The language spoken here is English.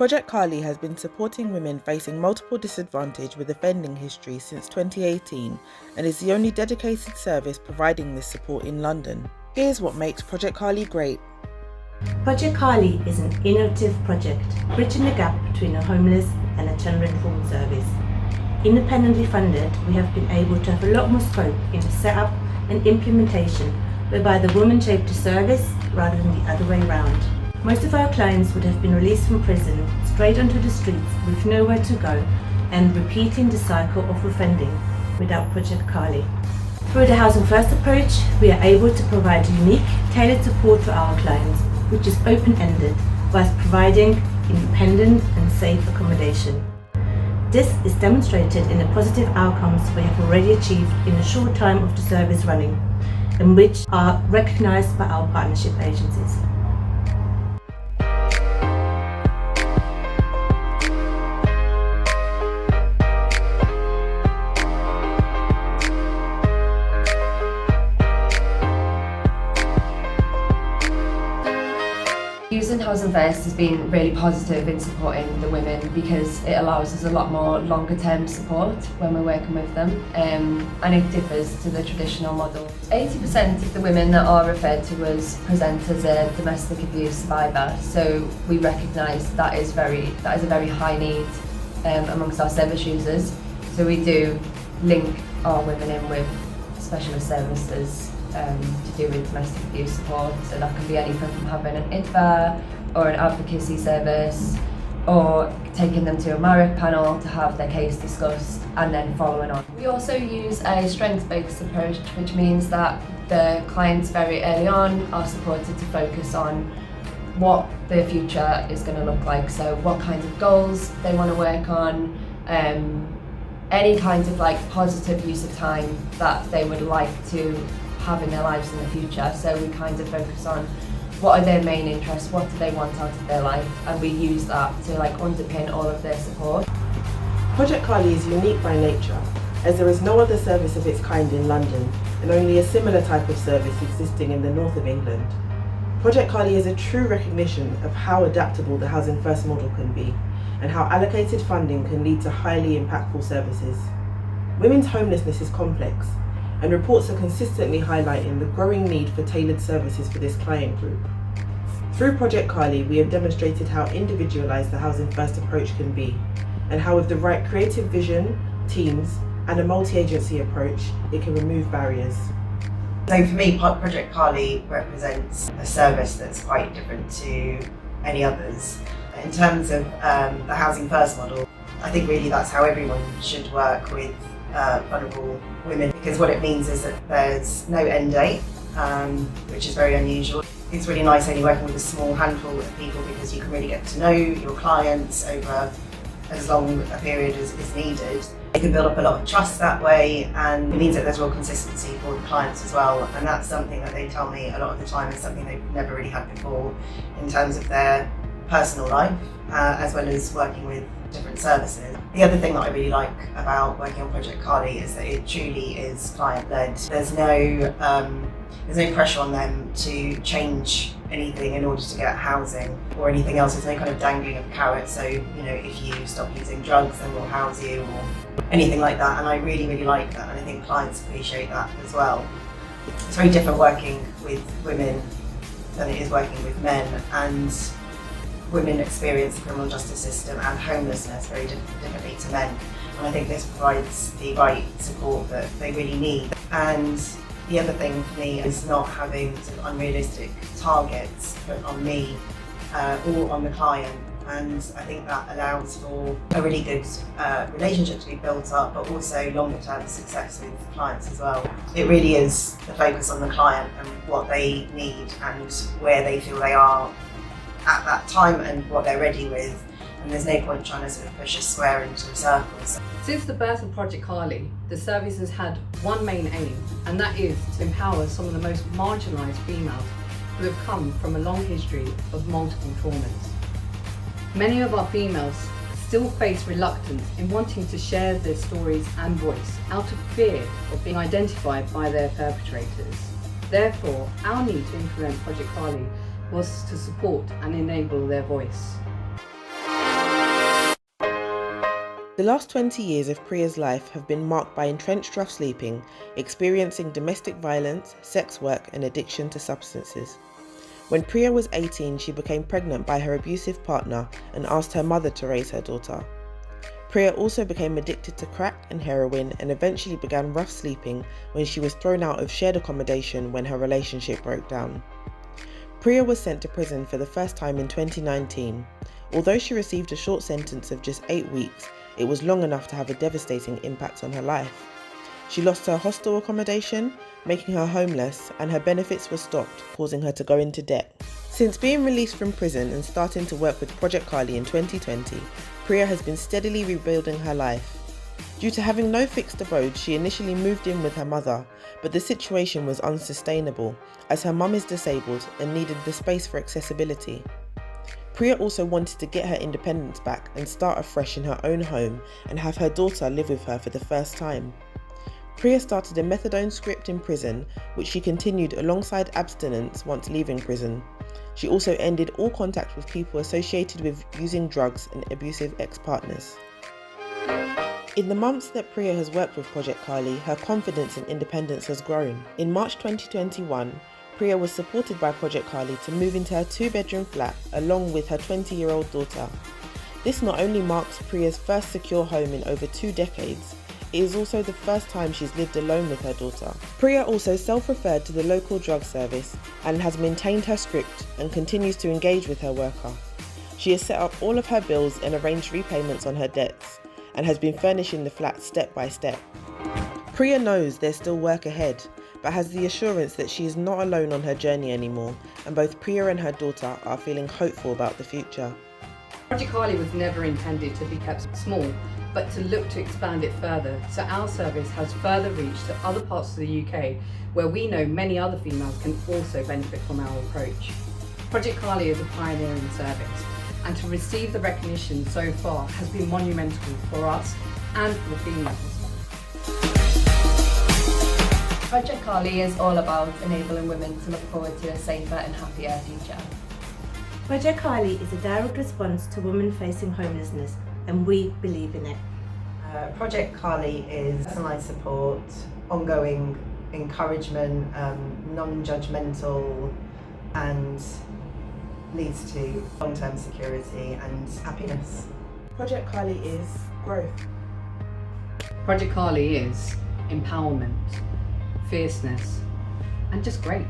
Project Carly has been supporting women facing multiple disadvantage with offending history since 2018 and is the only dedicated service providing this support in London. Here's what makes Project Carly great. Project Carly is an innovative project bridging the gap between a homeless and a tenant-informed service. Independently funded, we have been able to have a lot more scope in the setup and implementation, whereby the woman shaped the service rather than the other way around. Most of our clients would have been released from prison straight onto the streets with nowhere to go and repeating the cycle of offending without Project Carly. Through the Housing First approach, we are able to provide unique, tailored support for our clients, which is open-ended, whilst providing independent and safe accommodation. This is demonstrated in the positive outcomes we have already achieved in a short time of the service running, and which are recognised by our partnership agencies. Using Housing First has been really positive in supporting the women because it allows us a lot more longer term support when we're working with them, and it differs to the traditional model. 80% of the women that are referred to us present as a domestic abuse survivor, so we recognise that is a very high need amongst our service users. So we do link our women in with specialist services to do with domestic abuse support. So that can be anything from having an IDVA or an advocacy service, or taking them to a marriage panel to have their case discussed and then following on. We also use a strengths-based approach, which means that the clients very early on are supported to focus on what their future is going to look like. So what kinds of goals they want to work on, any kinds of positive use of time that they would like to have in their lives in the future. So we kind of focus on what are their main interests, what do they want out of their life, and we use that to underpin all of their support. Project Carly is unique by nature, as there is no other service of its kind in London and only a similar type of service existing in the north of England. Project Carly is a true recognition of how adaptable the Housing First model can be and how allocated funding can lead to highly impactful services. Women's homelessness is complex, and reports are consistently highlighting the growing need for tailored services for this client group. Through Project Carly, we have demonstrated how individualised the Housing First approach can be, and how with the right creative vision, teams, and a multi-agency approach, it can remove barriers. So for me, Project Carly represents a service that's quite different to any others. In terms of the Housing First model, I think really that's how everyone should work with vulnerable women, because what it means is that there's no end date, which is very unusual. It's really nice only working with a small handful of people because you can really get to know your clients over as long a period as is needed. You can build up a lot of trust that way, and it means that there's real consistency for the clients as well, and that's something that they tell me a lot of the time is something they've never really had before in terms of their personal life, as well as working with different services. The other thing that I really like about working on Project Carly is that it truly is client-led. There's no pressure on them to change anything in order to get housing or anything else. There's no kind of dangling of carrots. So, if you stop using drugs, then we'll house you or anything like that. And I really, really like that. And I think clients appreciate that as well. It's very different working with women than it is working with men. And women experience the criminal justice system and homelessness very differently to men, and I think this provides the right support that they really need. And the other thing for me is not having sort of unrealistic targets put on me or on the client, and I think that allows for a really good relationship to be built up, but also longer term success with clients as well. It really is the focus on the client and what they need and where they feel they are at that time and what they're ready with, and there's no point trying to sort of push a square into a circle. Since the birth of Project Carly, the service has had one main aim, and that is to empower some of the most marginalised females who have come from a long history of multiple traumas. Many of our females still face reluctance in wanting to share their stories and voice out of fear of being identified by their perpetrators. Therefore, our need to implement Project Carly was to support and enable their voice. The last 20 years of Priya's life have been marked by entrenched rough sleeping, experiencing domestic violence, sex work and addiction to substances. When Priya was 18, she became pregnant by her abusive partner and asked her mother to raise her daughter. Priya also became addicted to crack and heroin and eventually began rough sleeping when she was thrown out of shared accommodation when her relationship broke down. Priya was sent to prison for the first time in 2019. Although she received a short sentence of just 8 weeks, it was long enough to have a devastating impact on her life. She lost her hostel accommodation, making her homeless, and her benefits were stopped, causing her to go into debt. Since being released from prison and starting to work with Project Kali in 2020, Priya has been steadily rebuilding her life. Due to having no fixed abode, she initially moved in with her mother, but the situation was unsustainable as her mum is disabled and needed the space for accessibility. Priya also wanted to get her independence back and start afresh in her own home and have her daughter live with her for the first time. Priya started a methadone script in prison, which she continued alongside abstinence once leaving prison. She also ended all contact with people associated with using drugs and abusive ex-partners. In the months that Priya has worked with Project Kali, her confidence and independence has grown. In March 2021, Priya was supported by Project Kali to move into her 2-bedroom flat along with her 20-year-old daughter. This not only marks Priya's first secure home in over 2 decades, it is also the first time she's lived alone with her daughter. Priya also self-referred to the local drug service and has maintained her script and continues to engage with her worker. She has set up all of her bills and arranged repayments on her debts and has been furnishing the flat step by step. Priya knows there's still work ahead, but has the assurance that she is not alone on her journey anymore, and both Priya and her daughter are feeling hopeful about the future. Project Kali was never intended to be kept small, but to look to expand it further, so our service has further reach to other parts of the UK where we know many other females can also benefit from our approach. Project Kali is a pioneering service, and to receive the recognition so far has been monumental for us and for the females. Project Kali is all about enabling women to look forward to a safer and happier future. Project Kali is a direct response to women facing homelessness, and we believe in it. Project Kali is personalised support, ongoing encouragement, non-judgmental, and leads to long-term security and happiness. Project Kali is growth. Project Kali is empowerment, fierceness, and just great.